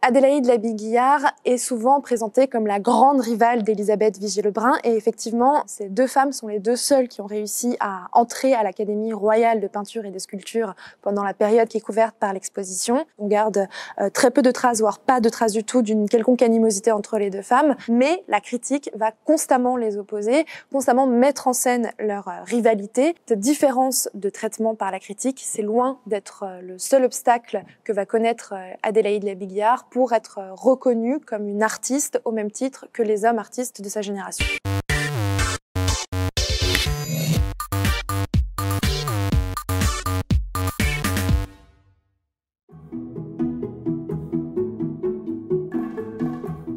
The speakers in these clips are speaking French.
Adélaïde Labille-Guiard est souvent présentée comme la grande rivale d'Élisabeth Vigée-Lebrun et effectivement, ces deux femmes sont les deux seules qui ont réussi à entrer à l'Académie royale de peinture et de sculpture pendant la période qui est couverte par l'exposition. On garde très peu de traces, voire pas de traces du tout d'une quelconque animosité entre les deux femmes, mais la critique va constamment les opposer, constamment mettre en scène leur rivalité. Cette différence de traitement par la critique, c'est loin d'être le seul obstacle que va connaître Adélaïde Labille-Guiard pour être reconnue comme une artiste au même titre que les hommes artistes de sa génération.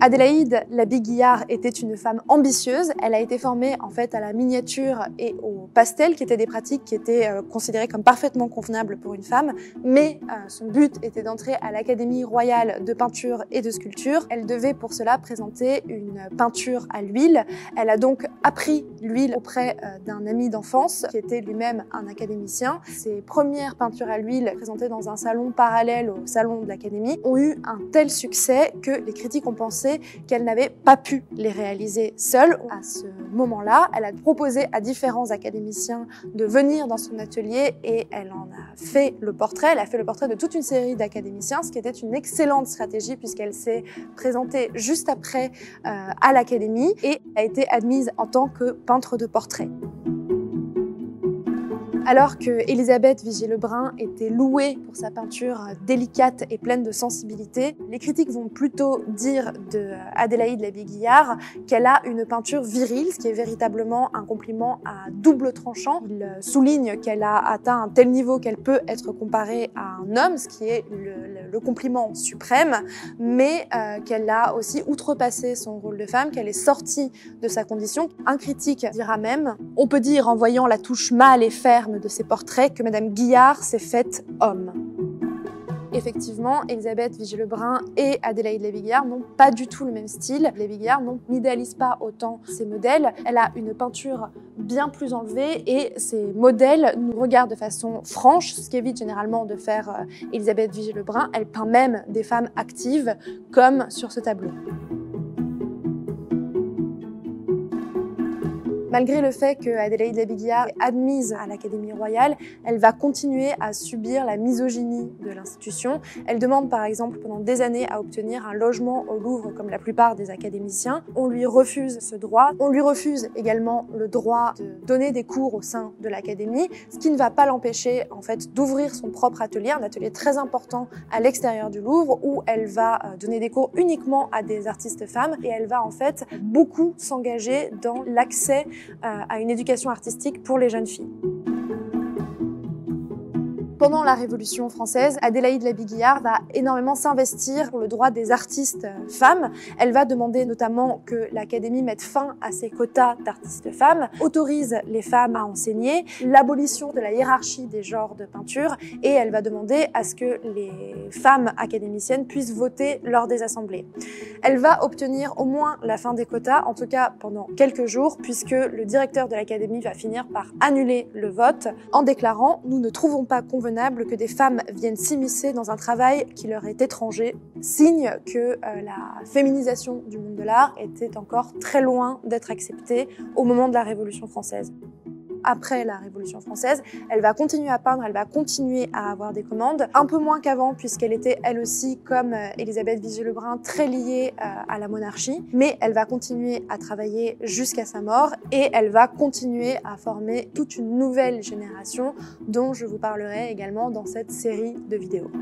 Adélaïde Labille-Guiard était une femme ambitieuse. Elle a été formée en fait à la miniature et au pastel, qui étaient des pratiques qui étaient considérées comme parfaitement convenables pour une femme. Mais son but était d'entrer à l'Académie royale de peinture et de sculpture. Elle devait pour cela présenter une peinture à l'huile. Elle a donc appris l'huile auprès d'un ami d'enfance qui était lui-même un académicien. Ses premières peintures à l'huile présentées dans un salon parallèle au salon de l'Académie ont eu un tel succès que les critiques ont pensé qu'elle n'avait pas pu les réaliser seule. À ce moment-là, elle a proposé à différents académiciens de venir dans son atelier et elle en a fait le portrait. Elle a fait le portrait de toute une série d'académiciens, ce qui était une excellente stratégie puisqu'elle s'est présentée juste après à l'Académie et a été admise en tant que peintre de portrait. Alors que Élisabeth Vigée-Lebrun était louée pour sa peinture délicate et pleine de sensibilité, les critiques vont plutôt dire de Adélaïde Labille-Guiard qu'elle a une peinture virile, ce qui est véritablement un compliment à double tranchant. Il souligne qu'elle a atteint un tel niveau qu'elle peut être comparée à un homme, ce qui est le compliment suprême, mais qu'elle a aussi outrepassé son rôle de femme, qu'elle est sortie de sa condition. Un critique dira même « On peut dire en voyant la touche mâle et ferme de ses portraits que Madame Guiard s'est faite homme ». Effectivement, Élisabeth Vigée-Lebrun et Adélaïde Labille-Guiard n'ont pas du tout le même style. Labille-Guiard n'idéalise pas autant ses modèles. Elle a une peinture bien plus enlevée et ses modèles nous regardent de façon franche, ce qui évite généralement de faire Élisabeth Vigée-Lebrun. Elle peint même des femmes actives, comme sur ce tableau. Malgré le fait que Adélaïde Labille-Guiard est admise à l'Académie royale, elle va continuer à subir la misogynie de l'institution. Elle demande par exemple pendant des années à obtenir un logement au Louvre comme la plupart des académiciens. On lui refuse ce droit. On lui refuse également le droit de donner des cours au sein de l'Académie, ce qui ne va pas l'empêcher en fait d'ouvrir son propre atelier, un atelier très important à l'extérieur du Louvre où elle va donner des cours uniquement à des artistes femmes et elle va en fait beaucoup s'engager dans l'accès à une éducation artistique pour les jeunes filles. Pendant la Révolution française, Adélaïde Labille-Guiard va énormément s'investir pour le droit des artistes femmes. Elle va demander notamment que l'Académie mette fin à ses quotas d'artistes femmes, autorise les femmes à enseigner, l'abolition de la hiérarchie des genres de peinture et elle va demander à ce que les femmes académiciennes puissent voter lors des assemblées. Elle va obtenir au moins la fin des quotas, en tout cas pendant quelques jours, puisque le directeur de l'Académie va finir par annuler le vote en déclarant « Nous ne trouvons pas convenable que des femmes viennent s'immiscer dans un travail qui leur est étranger », signe que la féminisation du monde de l'art était encore très loin d'être acceptée au moment de la Révolution française. Après la Révolution française, elle va continuer à peindre, elle va continuer à avoir des commandes, un peu moins qu'avant puisqu'elle était elle aussi, comme Élisabeth Vigée-Lebrun, très liée à la monarchie, mais elle va continuer à travailler jusqu'à sa mort et elle va continuer à former toute une nouvelle génération dont je vous parlerai également dans cette série de vidéos.